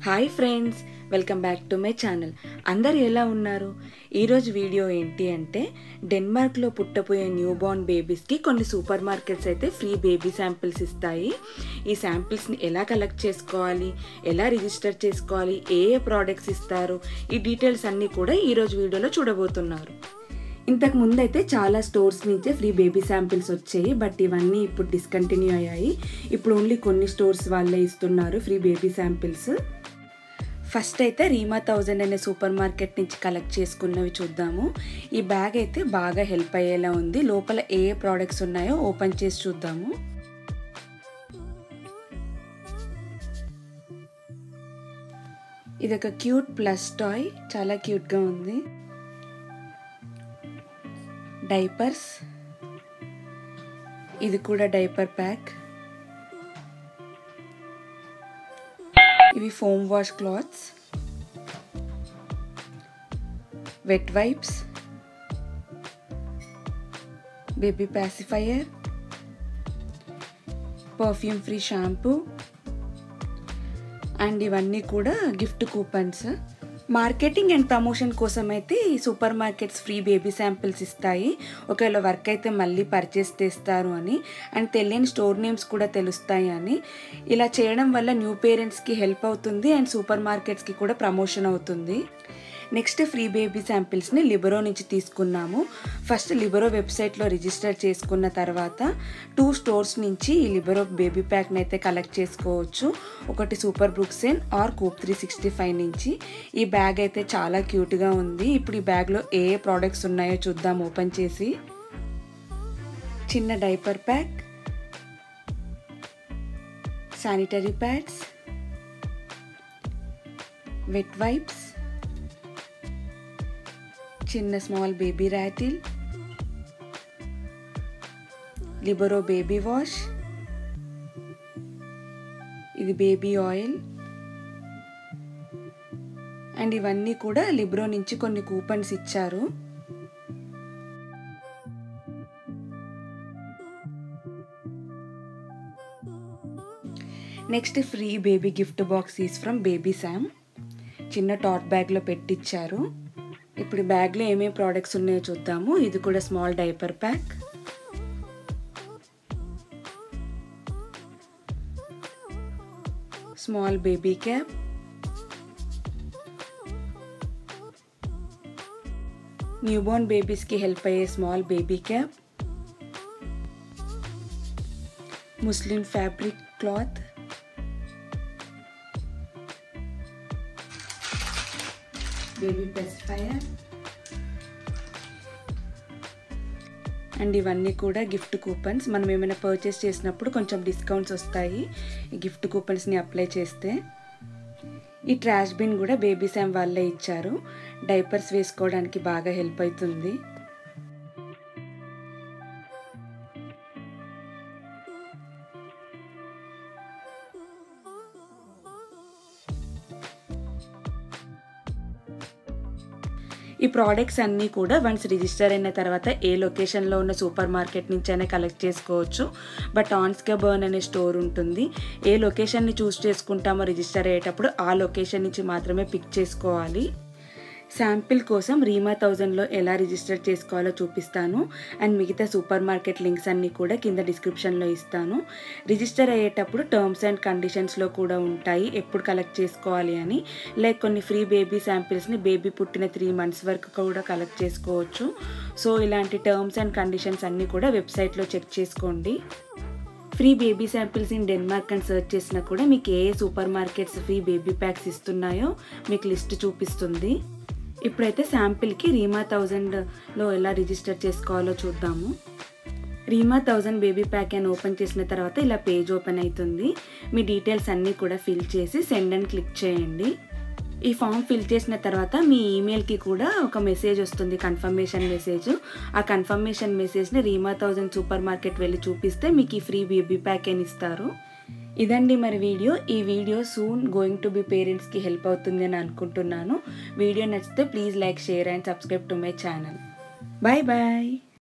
Hi friends, welcome back to my channel. అందరు ఎలా ఉన్నారు? ఈరోజు వీడియో ఏంటి అంటే డెన్మార్క్లో పుట్టపోయే న్యూ బోర్న్ బేబీస్కి కొన్ని సూపర్ మార్కెట్స్ అయితే ఫ్రీ బేబీ శాంపిల్స్ ఇస్తాయి. ఈ శాంపిల్స్ని ఎలా కలెక్ట్ చేసుకోవాలి, ఎలా రిజిస్టర్ చేసుకోవాలి, ఏ ప్రోడక్ట్స్ ఇస్తారు, ఈ డీటెయిల్స్ అన్నీ కూడా ఈరోజు వీడియోలో చూడబోతున్నారు. ఇంతకు ముందు అయితే చాలా స్టోర్స్ నుంచే ఫ్రీ బేబీ శాంపిల్స్ వచ్చాయి, బట్ ఇవన్నీ ఇప్పుడు డిస్కంటిన్యూ అయ్యాయి. ఇప్పుడు ఓన్లీ కొన్ని స్టోర్స్ వాళ్ళే ఇస్తున్నారు ఫ్రీ బేబీ శాంపిల్స్. ఫస్ట్ అయితే రీమా 1000 అనే సూపర్ మార్కెట్ నుంచి కలెక్ట్ చేసుకున్నవి చూద్దాము. ఈ బ్యాగ్ అయితే బాగా హెల్ప్ అయ్యేలా ఉంది. లోపల ఏ ప్రోడక్ట్స్ ఉన్నాయో ఓపెన్ చేసి చూద్దాము. ఇది ఒక క్యూట్ ప్లస్ టాయ్, చాలా క్యూట్గా ఉంది. డైపర్స్, ఇది కూడా డైపర్ ప్యాక్. ఇవి foam wash cloths, wet wipes, baby pacifier, perfume free shampoo and ఇవన్నీ కూడా gift coupons. Marketing and promotion కోసం అయితే ఈ supermarkets free baby samples ఇస్తాయి. ఒకవేళ వర్క్ అయితే మళ్ళీ పర్చేస్ చేస్తారు అని, అండ్ తెలియని స్టోర్ నేమ్స్ కూడా తెలుస్తాయి అని. ఇలా చేయడం వల్ల న్యూ పేరెంట్స్కి హెల్ప్ అవుతుంది అండ్ సూపర్ మార్కెట్స్కి కూడా ప్రమోషన్ అవుతుంది. నెక్స్ట్ ఫ్రీ బేబీ శాంపిల్స్ని లిబరో నుంచి తీసుకున్నాము. ఫస్ట్ లిబరో వెబ్సైట్లో రిజిస్టర్ చేసుకున్న తర్వాత 2 స్టోర్స్ నుంచి ఈ లిబరో బేబీ ప్యాక్ని అయితే కలెక్ట్ చేసుకోవచ్చు. ఒకటి సూపర్ బ్రూక్సెన్ ఆర్ కూప్ 365 నుంచి. ఈ బ్యాగ్ అయితే చాలా క్యూట్గా ఉంది. ఇప్పుడు ఈ బ్యాగ్లో ఏ ప్రోడక్ట్స్ ఉన్నాయో చూద్దాం ఓపెన్ చేసి. చిన్న diaper pack, sanitary pads, wet wipes, చిన్న small baby rattle, Libero baby wash, ఇది బేబీ ఆయిల్ అండ్ ఇవన్నీ కూడా లిబరో నుంచి కొన్ని కూపన్స్ ఇచ్చారు. Next free baby gift box is from baby Sam. చిన్న టాట్ బ్యాగ్లో పెట్టించారు. ఇప్పుడు బ్యాగ్లో ఏమేమి ప్రోడక్ట్స్ ఉన్నాయో చూద్దాము. ఇది కూడా small diaper pack, small baby cap, new born బేబీస్కి హెల్ప్ అయ్యే small baby cap, muslin fabric cloth, baby pacifier and ఇవన్నీ కూడా గిఫ్ట్ కూపన్స్. మనం ఏమైనా పర్చేస్ చేసినప్పుడు కొంచెం డిస్కౌంట్స్ వస్తాయి ఈ గిఫ్ట్ కూపన్స్ని అప్లై చేస్తే. ఈ ట్రాష్ బిన్ కూడా బేబీ శామ్ వాళ్ళే ఇచ్చారు. డైపర్స్ వేసుకోవడానికి బాగా హెల్ప్ అవుతుంది. ఈ ప్రోడక్ట్స్ అన్నీ కూడా వన్స్ రిజిస్టర్ అయిన తర్వాత ఏ లొకేషన్లో ఉన్న సూపర్ మార్కెట్ నుంచి అయినా కలెక్ట్ చేసుకోవచ్చు. బట్ ఆన్స్కెబర్న్ అనే స్టోర్ ఉంటుంది. ఏ లొకేషన్ని చూస్ చేసుకుంటామో రిజిస్టర్ అయ్యేటప్పుడు ఆ లొకేషన్ నుంచి మాత్రమే పిక్ చేసుకోవాలి. శాంపిల్ కోసం రీమా 1000లో ఎలా రిజిస్టర్ చేసుకోవాలో చూపిస్తాను అండ్ మిగతా సూపర్ మార్కెట్ లింక్స్ అన్నీ కూడా కింద డిస్క్రిప్షన్లో ఇస్తాను. రిజిస్టర్ అయ్యేటప్పుడు టర్మ్స్ అండ్ కండిషన్స్లో కూడా ఉంటాయి ఎప్పుడు కలెక్ట్ చేసుకోవాలి అని. లైక్ కొన్ని ఫ్రీ బేబీ శాంపిల్స్ని బేబీ పుట్టిన 3 months వరకు కూడా కలెక్ట్ చేసుకోవచ్చు. సో ఇలాంటి టర్మ్స్ అండ్ కండిషన్స్ అన్నీ కూడా వెబ్సైట్లో చెక్ చేసుకోండి. Free baby samples in Denmark అని సెర్చ్ చేసినా కూడా మీకు ఏ supermarkets free baby packs ఇస్తున్నాయో మీకు లిస్ట్ చూపిస్తుంది. ఇప్పుడైతే శాంపిల్కి రీమా 1000లో ఎలా రిజిస్టర్ చేసుకోవాలో చూద్దాము. రీమా 1000 బేబీ ప్యాక్ అని ఓపెన్ చేసిన తర్వాత ఇలా పేజ్ ఓపెన్ అవుతుంది. మీ డీటెయిల్స్ అన్నీ కూడా ఫిల్ చేసి సెండ్ అని క్లిక్ చేయండి. ఈ ఫామ్ ఫిల్ చేసిన తర్వాత మీ ఈమెయిల్కి కూడా ఒక మెసేజ్ వస్తుంది, కన్ఫర్మేషన్ మెసేజ్. ఆ కన్ఫర్మేషన్ మెసేజ్ని రీమా 1000 సూపర్ మార్కెట్ వెళ్ళి చూపిస్తే మీకు ఈ ఫ్రీ బేబీ ప్యాక్ అని ఇస్తారు. ఇదండి మరి వీడియో. ఈ video soon going to be పేరెంట్స్కి హెల్ప్ అవుతుంది అని అనుకుంటున్నాను. వీడియో నచ్చితే please like, share and subscribe to my channel. Bye bye.